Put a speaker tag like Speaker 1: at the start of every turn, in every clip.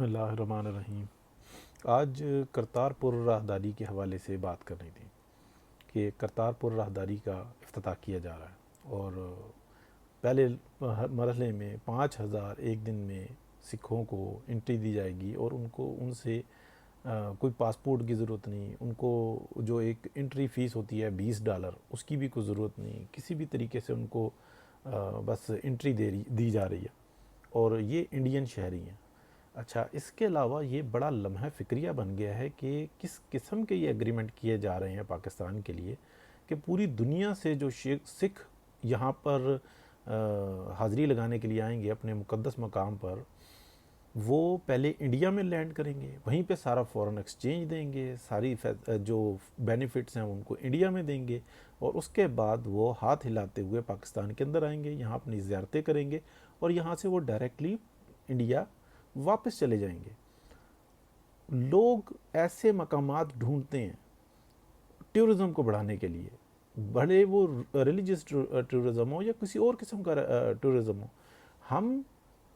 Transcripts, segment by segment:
Speaker 1: بسم اللہ الرحمن الرحیم۔ آج کرتارپور راہداری کے حوالے سے بات کرنی تھی کہ کرتارپور راہداری کا افتتاح کیا جا رہا ہے اور پہلے مرحلے میں 5,000 ایک دن میں سکھوں کو انٹری دی جائے گی اور ان سے کوئی پاسپورٹ کی ضرورت نہیں، ان کو جو ایک انٹری فیس ہوتی ہے $20 اس کی بھی کوئی ضرورت نہیں، کسی بھی طریقے سے ان کو بس انٹری دی جا رہی ہے اور یہ انڈین شہری ہیں۔ اچھا، اس کے علاوہ یہ بڑا لمحہ فکریہ بن گیا ہے کہ کس قسم کے یہ ایگریمنٹ کیے جا رہے ہیں پاکستان کے لیے کہ پوری دنیا سے جو سکھ یہاں پر حاضری لگانے کے لیے آئیں گے اپنے مقدس مقام پر، وہ پہلے انڈیا میں لینڈ کریں گے، وہیں پہ سارا فورن ایکسچینج دیں گے، ساری جو بینیفٹس ہیں ان کو انڈیا میں دیں گے، اور اس کے بعد وہ ہاتھ ہلاتے ہوئے پاکستان کے اندر آئیں گے، یہاں اپنی زیارتیں کریں گے اور یہاں سے وہ ڈائریکٹلی انڈیا واپس چلے جائیں گے۔ لوگ ایسے مقامات ڈھونڈتے ہیں ٹورزم کو بڑھانے کے لیے، بڑے وہ ریلیجس ٹورزم ہو یا کسی اور قسم کا ٹورزم ہو۔ ہم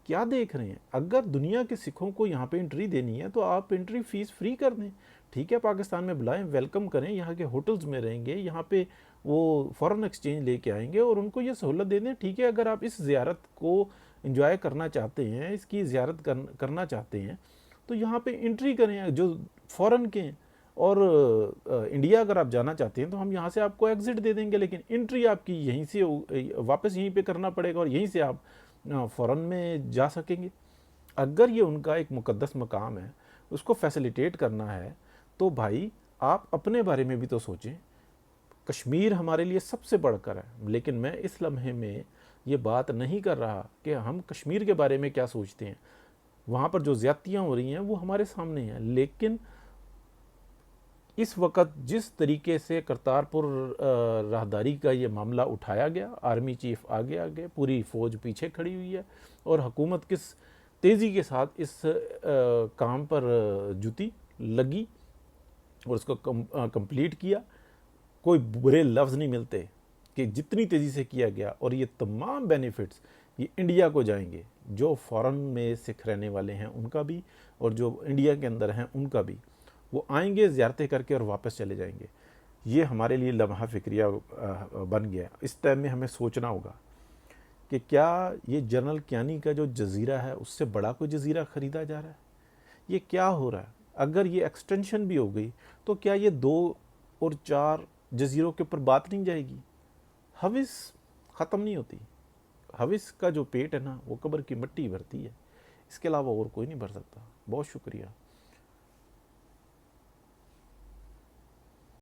Speaker 1: کیا دیکھ رہے ہیں؟ اگر دنیا کے سکھوں کو یہاں پہ انٹری دینی ہے تو آپ انٹری فیس فری کر دیں، ٹھیک ہے، پاکستان میں بلائیں، ویلکم کریں، یہاں کے ہوٹلز میں رہیں گے، یہاں پہ وہ فورن ایکسچینج لے کے آئیں گے اور ان کو یہ سہولت دے دیں، ٹھیک ہے۔ اگر آپ اس زیارت کو انجوائے کرنا چاہتے ہیں، اس کی زیارت کرنا چاہتے ہیں تو یہاں پہ انٹری کریں جو فورن کے ہیں، اور انڈیا اگر آپ جانا چاہتے ہیں تو ہم یہاں سے آپ کو ایگزٹ دے دیں گے، لیکن انٹری آپ کی یہیں سے واپس یہیں پہ کرنا پڑے گا اور یہیں سے آپ فورن میں جا سکیں گے۔ اگر یہ ان کا ایک مقدس مقام ہے، اس کو فیسیلیٹیٹ کرنا ہے تو بھائی آپ اپنے بارے میں بھی تو سوچیں۔ کشمیر ہمارے لیے سب سے بڑھ کر ہے، لیکن میں اس لمحے میں یہ بات نہیں کر رہا کہ ہم کشمیر کے بارے میں کیا سوچتے ہیں۔ وہاں پر جو زیادتیاں ہو رہی ہیں وہ ہمارے سامنے ہیں، لیکن اس وقت جس طریقے سے کرتارپور راہداری کا یہ معاملہ اٹھایا گیا، آرمی چیف آگے پوری فوج پیچھے کھڑی ہوئی ہے اور حکومت کس تیزی کے ساتھ اس کام پر جتی لگی اور اس کو کمپلیٹ کیا، کوئی برے لفظ نہیں ملتے کہ جتنی تیزی سے کیا گیا، اور یہ تمام بینیفٹس یہ انڈیا کو جائیں گے، جو فورن میں سکھ رہنے والے ہیں ان کا بھی اور جو انڈیا کے اندر ہیں ان کا بھی، وہ آئیں گے، زیارتیں کر کے اور واپس چلے جائیں گے۔ یہ ہمارے لیے لمحہ فکریہ بن گیا۔ اس ٹائم میں ہمیں سوچنا ہوگا کہ کیا یہ جنرل کیانی کا جو جزیرہ ہے اس سے بڑا کوئی جزیرہ خریدا جا رہا ہے؟ یہ کیا ہو رہا ہے؟ اگر یہ ایکسٹینشن بھی ہو گئی تو کیا یہ 2 اور 4 جزیروں کے اوپر بات نہیں جائے گی؟ ہوس ختم نہیں ہوتی۔ ہوس کا جو پیٹ ہے نا وہ قبر کی مٹی بھرتی ہے، اس کے علاوہ اور کوئی نہیں بھر سکتا۔ بہت شکریہ۔